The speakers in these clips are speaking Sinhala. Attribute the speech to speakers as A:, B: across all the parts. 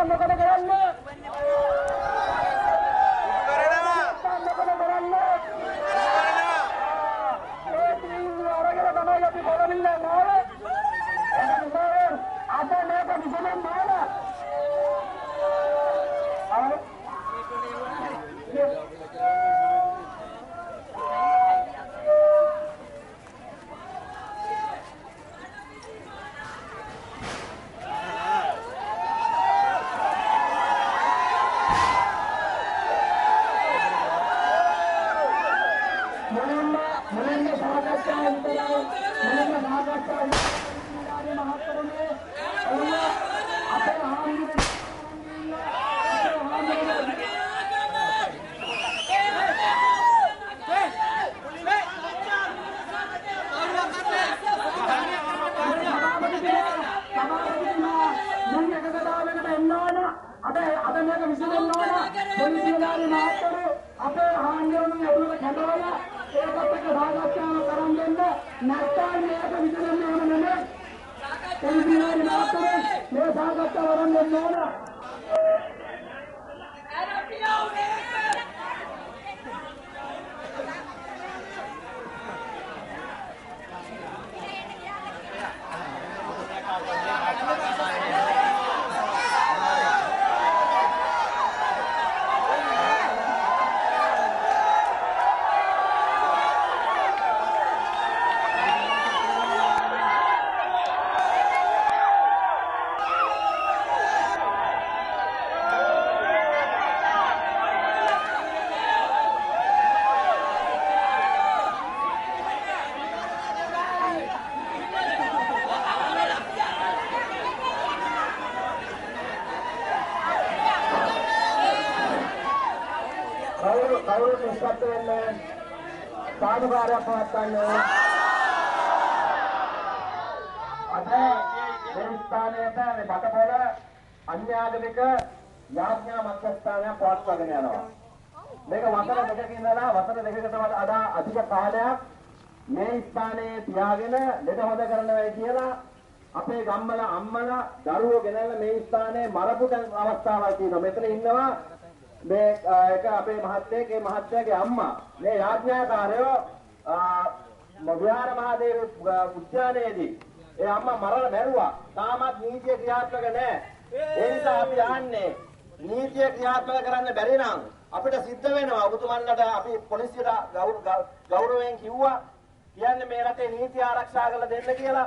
A: මොකද කරන්නේ? අන්‍යාගමික යාඥා මධ්‍යස්ථානයක් පවත්වාගෙන යනවා. මේක වසර දෙකක ඉඳලා වසර දෙකකට වඩා අධික කාලයක් මේ ස්ථානයේ තියාගෙන ලෙඩ හොද කරනවා කියලා අපේ ගම්වල අම්මලා දරුවෝ ගෙනල්ලා මේ ස්ථානයේ මරපු අවස්ථාවක් තියෙනවා. මෙතන ඉන්නවා මේ එක අපේ මහත්තයාගේ අම්මා. මේ යාඥාකාරයෝ විහාර මහදේව උද්‍යානයේදී ඒ අම්මා මරලා මැරුවා. තාමත් නීතිය ක්‍රියාත්මක නැහැ. ඒ නිසා අපි ආන්නේ නීතිය ක්‍රියාත්මක කරන්න බැරි නම් අපිට සිද්ධ වෙනවා ඔබතුමන්ලට අපි පොලිසියට ගෞරවයෙන් කිව්වා කියන්නේ මේ රටේ නීතිය ආරක්ෂා කරලා දෙන්න කියලා.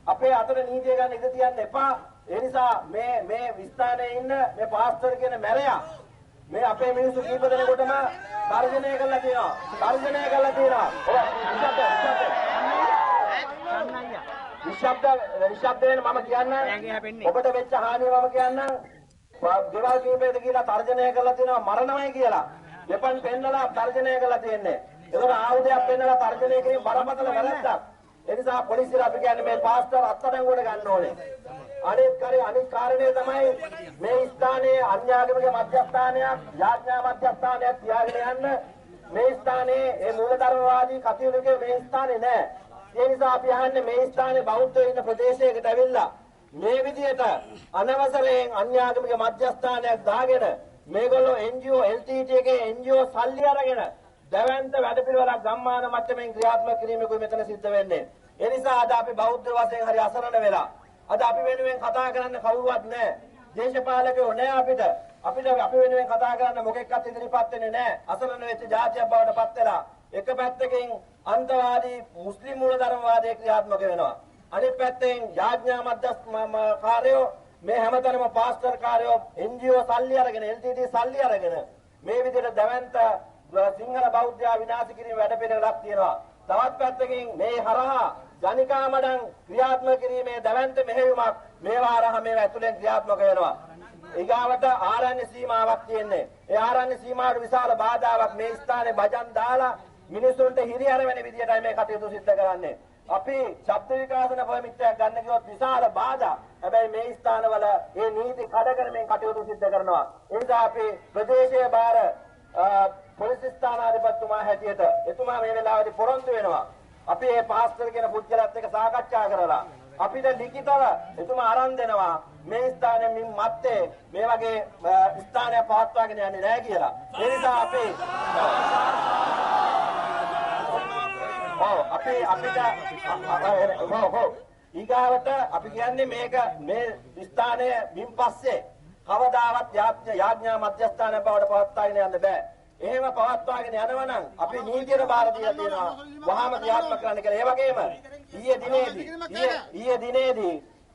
A: අපේ අතට නීතිය ගන්න ඉඩ තියන්න එපා. ඒ නිසා මේ විස්ථානයේ ඉන්න මේ පාස්ටර් කියන මැරයා මේ අපේ මිනිස්සු කීප දෙනෙකුටම තර්ජනය කළා තියෙනවා. විශබ්දයෙන් මම කියන්නම් ඔබට වෙච්ච හානිය මම කියන්නම් ගෙවල් කීපයකට කියලා තර්ජනය කරලා තියෙනවා මරණමයි කියලා. දෙපන් පෙන්නලා තර්ජනය කරලා තියෙන්නේ. ඒකට ආයුධයක් පෙන්නලා තර්ජනය කිරීම බරපතල වැරද්දක්. ඒ නිසා පොලිසියට අපි කියන්නේ මේ පාස්ටර් අත්අඩංගුවට ගන්න ඕනේ. අනිත් කාරණේ තමයි මේ ස්ථානයේ අන්‍යාගමික මධ්‍යස්ථානයක් යාඥා මධ්‍යස්ථානයක් තියාගෙන යන්න මේ ස්ථානයේ මේ මූලධර්මවාදී කටයුතුකේ මේ ස්ථානේ නැහැ. ඒ නිසා අපි අහන්නේ මේ ස්ථානයේ බෞද්ධයෝ ඉන්න ප්‍රදේශයකට ඇවිල්ලා මේ විදියට අනවසරයෙන් අන්‍යාගමික මධ්‍යස්ථානයක් දාගෙන මේගොල්ලෝ NGO LTT එකේ NGO සල්ලි අරගෙන දැවැන්ත වැඩපිළිවෙලක් ගම්මාන මට්ටමින් ක්‍රියාත්මක කිරීමකුයි මෙතන සිද්ධ වෙන්නේ. ඒ නිසා අද අපි බෞද්ධ වශයෙන් හරි අසරණ වෙලා අද අපි වෙනුවෙන් කතා කරන්න කවුරුවත් නැහැ. දේශපාලකයෝ නැහැ අපිට. අපි වෙනුවෙන් කතා කරන්න මොකෙක්වත් ඉදිරිපත් වෙන්නේ නැහැ. අසරණ වෙච්ච ජාතියක් බවට පත් වෙලා එක පැත්තකින් අන්තවාදී මුස්ලිම් මූලධර්මවාදයේ ක්‍රියාත්මක වෙනවා. අනිත් පැත්තෙන් යාඥා මධ්‍යස්ථානකාරයෝ මේ හැමතැනම පාස්ටර් කාරයෝ NGO සල්ලි අරගෙන LTT සල්ලි අරගෙන මේ විදිහට දැවැන්ත සිංහල බෞද්ධයා විනාශ කිරීම වැඩපිළිවෙලක් තියෙනවා. තවත් පැත්තකින් මේ හරහා ජනිකා මඩම් ක්‍රියාත්මක කිරීමේ දැවැන්ත මෙහෙයුමක් මේවා හරහා මේවා ඇතුලෙන් ක්‍රියාත්මක වෙනවා. ඊගාවට ආරණ්‍ය සීමාවක් තියෙන්නේ. ඒ ආරණ්‍ය සීමාවට විශාල බාධාවක් මේ ස්ථානයේ බජන් දාලා මිනිසුන්ට හිරිහැර වෙන විදිහටයි මේ කටයුතු සිද්ධ කරන්නේ. අපි ශබ්ද විකාශන පර්මිට් එකක් ගන්න කිව්වොත් විශාල බාධා. හැබැයි මේ ස්ථානවල මේ නීති කඩ මේ කටයුතු සිද්ධ කරනවා. ඒ නිසා අපි ප්‍රදේශීය බාර පොලිස් ස්ථානාධිපතිතුමා හැටියට එතුමා මේ වෙලාවේදී පොරොන්දු වෙනවා. අපි මේ පාස්ටර් කියන පුද්ගලයාත් එක්ක සාකච්ඡා කරලා අපිට ලිඛිතව එතුමා ආරම්භ දෙනවා මේ ස්ථානයේ මින් මැත්තේ මේ වගේ ස්ථානයක් පවත්වාගෙන යන්නේ නැහැ කියලා. ඒ නිසා අපි ඊගාවට අපි කියන්නේ මේක මේ ස්ථානය මින් පස්සේ කවදාවත් යාඥා මධ්‍යස්ථානය බවට පවත්වාගෙන යන්න බෑ. එහෙම පවත්වාගෙන යනවා නම් අපි නීතියට බාර දීලා තියෙනවා වහාම ක්‍රියාත්මක කරන්න කියලා. ඒ වගේම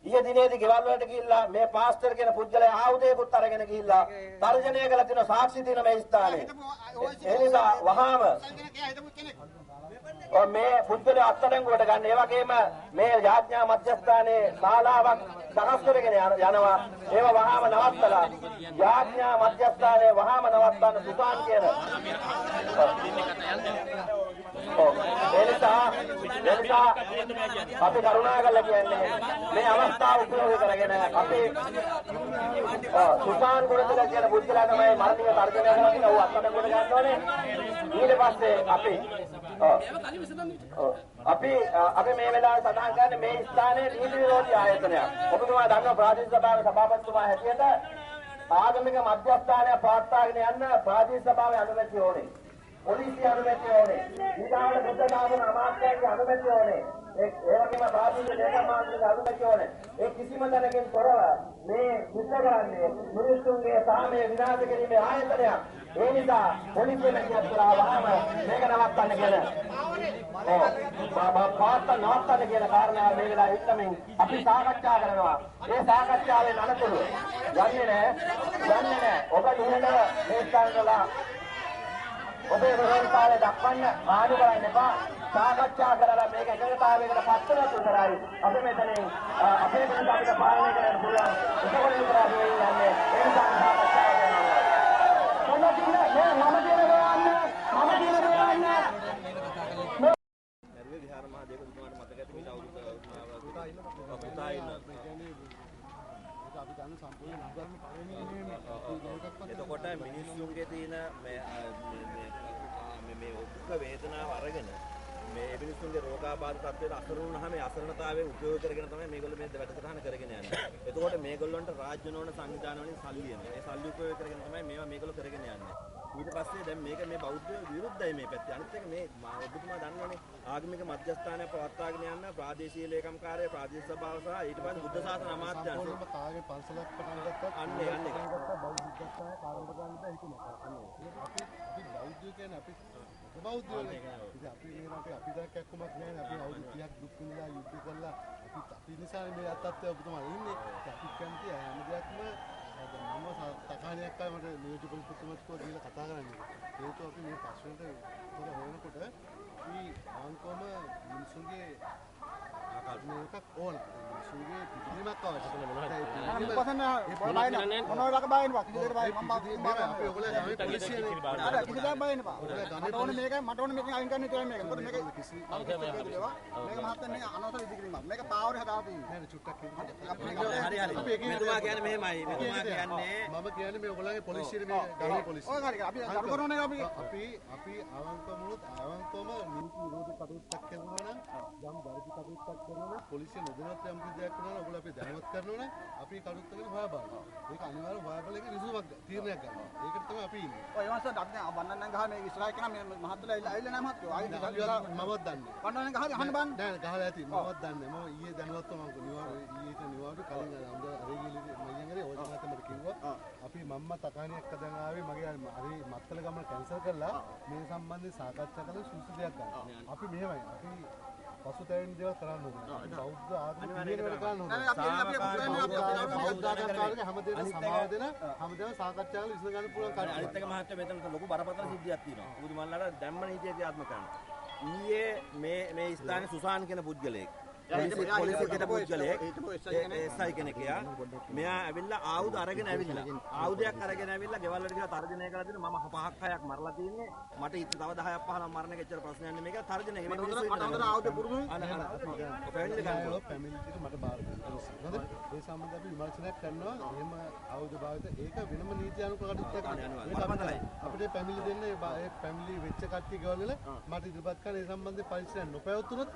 A: ඊයේ දිනේදී ගෙවල් වලට ගිහිල්ලා මේ පාස්ටර් කියන පුද්ගලයා ආයුධයකුත් අරගෙන ගිහිල්ලා තර්ජනය කළ තියෙන සාක්ෂි තියෙන මේ ස්ථානයේ. ඒ නිසා වහාම මේ පුද්ගලයා අත්අඩංගුවට ගන්න. ඒ වගේම මේ යාඥා මධ්‍යස්ථානයේ ශාලාවක් සකස් කරගෙන යනවා. ඒව වහාම නවත්තලා යාඥා මධ්‍යස්ථානයේ වහාම නවත්තන්න සුසාන් කියන ඒ නිසා අපි කරුණාකරලා කියන්නේ මේ අවස්ථාව උපයෝගී කරගෙන අපි සුසාන් ගුණතිල කියන පුද්ගලයා තමයි මරණීය තර්ජනය කරලා තියෙන ඌ අත්අඩංගුවට ගන්න ඕනේ. ඊට පස්සේ අපි මේ වෙලාවේ සඳහන් කරන්නේ මේ ස්ථානයේ නීති විරෝධී ආයතනයක්. ඔබතුමා දන්නවා ප්‍රාදේශීය සභාවේ සභාපතිතුමා හැටියට ආගමික මධ්‍යස්ථානය පවත්වාගෙන යන්න ප්‍රාදේශීය සභාවේ අනුමැතිය ඕනේ. පොලිසිය අනුමැතිය ඕනේ. ඊගාවට බුද්ධ දාන අමාත්‍යාංශයේ අනුමැතිය ඕනේ. ඒ වගේම ප්‍රාදේශීය ලේකම්මාන්ගේ අනුමැතිය ඕනේ. ඒ කිසිම තැනකින් තොරව මේ සිද්ධ කරන්නේ මිනිසුන්ගේ සාමය විනාශ කිරීමේ ආයතනයක්. ඒ නිසා පොලිසිය මැදිහත් කරලා වහාම මේක නවත්තන්න කියලා. නවත්තන්න කියන කාරණාව මේ වෙලාවේ ඉක්මනින් අපි සාකච්ඡා කරනවා. ඒ සාකච්ඡාවේ අනතුරු යන්නේ නැහැ. ඔබ නිහඬ මේ ස්ථානවල ඔබේ රෝහල්පාලේ දක්වන්න ආඩු කරන්න එපා. සාකච්ඡා කරලා මේක එකඟතාවයකට පත් වෙන තුතරයි අපි මෙතනින් අපේ පිළිබඳ අපිට පාලනය කරන්න පුළුවන්. ඒකවල විතරයි යන්නේ. ඒ නිසා සාකච්ඡාව කරනවා. මොනවද කියන්නේ? මම විහාර මහ දේවතුමාට මතක ඇති මේ අවුරුදු පුතා ඉන්න අපි ගන්න සම්පූර්ණ නගරම එතකොට මිනිස්සුන්ගේ තියෙන මේ ඔක්ක වේදනාව අරගෙන මේ මිනිස්සුන්ගේ රෝගාබාධ තත්ත්වයට අසරණ වුණාම මේ අසරණතාවය උපයෝග කරගෙන තමයි මේගොල්ලෝ මේ වැඩසටහන කරගෙන යන්නේ. එතකොට මේගොල්ලන්ට රාජ්‍ය නොවන සංවිධාන වලින් සල්ලි එනවා. ඒ සල්ලි උපයෝග කරගෙන තමයි මේගොල්ලෝ කරගෙන යන්නේ. ඊට පස්සේ දැන් මේක මේ බෞද්ධ විරුද්ධයි මේ පැත්තේ. අනිත් එක මේ ඔබතුමා දන්නවනේ ආගමික මධ්‍යස්ථානය පවත්වාගෙන යන ප්‍රාදේශීය ලේකම්කාරය ප්‍රාදේශීය සභාව සහ ඊට පස්සේ බුද්ධ ශාසන අමාත්‍යාංශය කාගේ පන්සලක් පටන් ගත්තත් අන්නේ බෞද්ධ විද්‍යාස්ථානය කාර්යබහුල ගන්න බෑ හිතුණා. අන්නේ අපි බෞද්ධ කියන්නේ අපි බෞද්ධයෝනේ. ඉතින් අපි මේ රටේ අපි දැක්කක්කමක් නැහැ. අපි අවුරුදු 30ක් දුක් විඳලා යුද්ධ කළා. අපි නිසා මේ අත්ත්වය ඔබතුමා ඉන්නේ. අපි කැමති හැම දෙයක්ම මම තකාණයක් ආව මට නියෝජ්‍ය පොලිසියතුමත් කියලා කතා කරන්නේ. ඒකෝ අපි මේ ප්‍රශ්නෙට උත්තර හොයනකොට මේ ආංකෝම මිනිසුන්ගේ ආකල්පයක් ඕන. මිනිසුන්ගේ පිළිගැනීමක් අවශ්‍යයි. මොනවද ඒ මොනවද බයිනවා කිසිදෙයක් බයි මම අපි ඔයගොල්ලෝ ගාමේ පොලිසියනේ අර කිසිදෙයක් බයිනවා. මට ඕනේ මේක අයින් කරන්න විතරයි මේක. මොකද මේක කිසි මේක මහත්තයනේ අනවසර ඉදිකිරීමක්. මේක පාවරේ හදාලා තියෙන්නේ. නෑ චුට්ටක් හරි. මෙතුමා කියන්නේ මෙහෙමයි. මෙතුමා කියන්නේ මම කියන්නේ මේ ඔයගොල්ලන්ගේ පොලිසියේ මේ ගාමේ පොලිසිය. ඔය හරි. අපි දරු කරනෝනේ අපි අවංකවම නීති විරෝධී කටයුත්තක් කරනවා නම් යම් වැරදි කටයුත්තක් කරනවා නම් පොලිසිය නොදැනුවත් යම් දෙයක් කරනවා නම් ඔයගොල්ලෝ අපි දැනුවත් කරනවා නම් අපි කටයුත්ත ගැන හොයා බලනවා. ඒක අනිවාර්යයෙන් හොයා බලලා ඒක රිසුවක් තීරණයක් ගන්නවා. ඒකට තමයි අපි ඉන්නේ. ඔය එවන්සත් අපි දැන් වන්නන්න ගහ මේ ඉස්රායිල් කෙනා මේ මහත්තයලා ඇවිල්ලා නැහැ මහත්තයෝ. ආයෙත් මමත් දන්නේ. වන්නන්න ගහ අහන්න බෑ. නෑ ගහලා ඇති. මමත් දන්නේ. මම ඊයේ දැනුවත්ව මම නිවාඩු කලින් අරගිලි මයියන් හරි ඕජ මහත්තයා කිව්වා. අපි මම්මා තකාණියක් හදන් ආවේ මගේ හරි මත්තල ගමන කැන්සල් කරලා මේ සම්බන්ධයෙන් සාකච්ඡා කරලා සුසු දෙයක් ගන්න. අපි මෙහෙමයි. අපි පසුතැවෙන දේවල් කරන්න ඕනේ. බෞද්ධ ආගම පිළිවෙල කරන්න ඕනේ. බෞද්ධ ආගම කාර්යක හැමදේම සමාව දෙන හැමදේම සාකච්ඡා කරලා විසඳ ගන්න පුළුවන් කාර්යය. අනිත් එක මහත්තයා මෙතන ලොකු බරපතල සිද්ධියක් තියෙනවා. උදු මල්ලාට දැම්ම නීතිය ක්‍රියාත්මක කරන්න. ඊයේ මේ ස්ථානයේ සුසාන් කියන පුද්ගලයෙක් පොලිසියට පුද්ගලයෙක් එස්ఐ කෙනෙක් මෙයා ඇවිල්ලා ආයුධ අරගෙන ඇවිල්ලා ආයුධයක් අරගෙන ඇවිල්ලා ගෙවල් වලට ගිහලා තර්ජනය කරලා තියෙනවා. මම 5ක් 6ක් මරලා තියෙන්නේ. මට තව 10ක් 15ක් මරණ කෙච්චර ප්‍රශ්නයක් නෙමෙයි. මේක තර්ජනය. මේ මිනිස්සු ඉන්නවා. ආයුධ පුරුදුයි. පැමිණිලි ගන්නවා. පැමිණිලිට මට බාර දෙන්න. හරිද? ඒ සම්බන්ධව අපි විමර්ශනයක් කරනවා. එහෙම ආයුධ භාවිත ඒක වෙනම නීති අනුකූල කටයුත්තක් කරනවා. අපිට පැමිණිලි දෙන්න ඒ පැමිණිලි වෙච්ච කට්ටිය ගෙවල් වල මට ඉදිරිපත් කරන ඒ සම්බන්ධයෙන් පරිස්සම් නොපැවතුනොත්